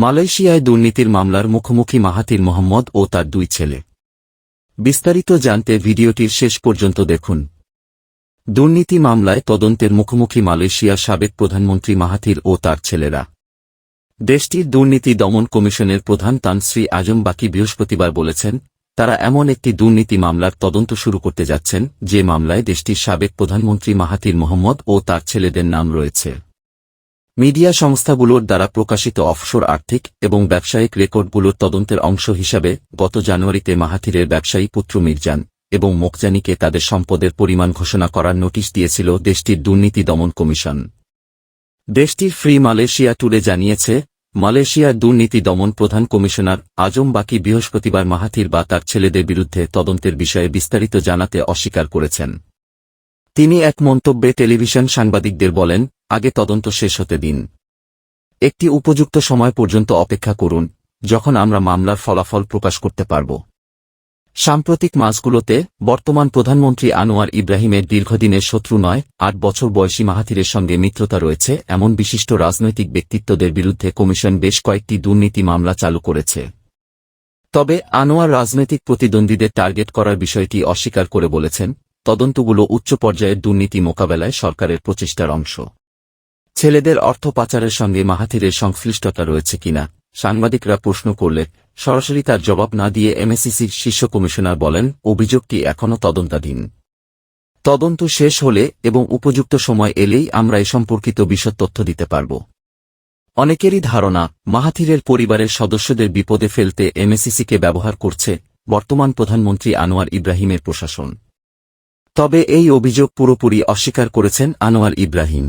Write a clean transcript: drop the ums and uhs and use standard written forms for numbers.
মালয়েশিয়ায় দুর্নীতির মামলার মুখোমুখি মাহাথির মোহাম্মদ ও তার দুই ছেলে। বিস্তারিত জানতে ভিডিওটির শেষ পর্যন্ত দেখুন। দুর্নীতি মামলায় তদন্তের মুখোমুখি মালয়েশিয়ার সাবেক প্রধানমন্ত্রী মাহাথির ও তার ছেলেরা। দেশটির দুর্নীতি দমন কমিশনের প্রধান তান শ্রী আজম বাকি বৃহস্পতিবার বলেছেন, তারা এমন একটি দুর্নীতি মামলার তদন্ত শুরু করতে যাচ্ছেন যে মামলায় দেশটির সাবেক প্রধানমন্ত্রী মাহাথির মোহাম্মদ ও তার ছেলেদের নাম রয়েছে। মিডিয়া সংস্থাগুলোর দ্বারা প্রকাশিত অফশোর আর্থিক এবং ব্যবসায়িক রেকর্ডগুলোর তদন্তের অংশ হিসাবে গত জানুয়ারিতে মাহাথিরের ব্যবসায়ী পুত্র মির্জান এবং মোকজানিকে তাদের সম্পদের পরিমাণ ঘোষণা করার নোটিশ দিয়েছিল দেশটির দুর্নীতি দমন কমিশন। দেশটির ফ্রি মালয়েশিয়া টুডে জানিয়েছে, মালয়েশিয়ার দুর্নীতি দমন প্রধান কমিশনার আজম বাকি বৃহস্পতিবার মাহাথির বা তার ছেলেদের বিরুদ্ধে তদন্তের বিষয়ে বিস্তারিত জানাতে অস্বীকার করেছেন। তিনি এক মন্তব্যে টেলিভিশন সাংবাদিকদের বলেন, আগে তদন্ত শেষ হতে দিন। একটি উপযুক্ত সময় পর্যন্ত অপেক্ষা করুন, যখন আমরা মামলার ফলাফল প্রকাশ করতে পারব। সাম্প্রতিক মাসগুলোতে বর্তমান প্রধানমন্ত্রী আনোয়ার ইব্রাহিমের দীর্ঘদিনের শত্রু নয় ৮ বছর বয়সী মাহাথিরের সঙ্গে মিত্রতা রয়েছে এমন বিশিষ্ট রাজনৈতিক ব্যক্তিত্বদের বিরুদ্ধে কমিশন বেশ কয়েকটি দুর্নীতি মামলা চালু করেছে। তবে আনোয়ার রাজনৈতিক প্রতিদ্বন্দ্বীদের টার্গেট করার বিষয়টি অস্বীকার করে বলেছেন, তদন্তগুলো উচ্চ পর্যায়ের দুর্নীতি মোকাবেলায় সরকারের প্রচেষ্টার অংশ। ছেলেদের অর্থ পাচারের সঙ্গে মাহাথিরের সংশ্লিষ্টতা রয়েছে কিনা সাংবাদিকরা প্রশ্ন করলে সরাসরি তার জবাব না দিয়ে এমএসিসির শীর্ষ কমিশনার বলেন, অভিযোগটি এখনও তদন্তাধীন। তদন্ত শেষ হলে এবং উপযুক্ত সময় এলেই আমরা এ সম্পর্কিত বিশদ তথ্য দিতে পারব। অনেকেরই ধারণা, মাহাথিরের পরিবারের সদস্যদের বিপদে ফেলতে এমএসিসিকে ব্যবহার করছে বর্তমান প্রধানমন্ত্রী আনোয়ার ইব্রাহিমের প্রশাসন। তবে এই অভিযোগ পুরোপুরি অস্বীকার করেছেন আনোয়ার ইব্রাহিম।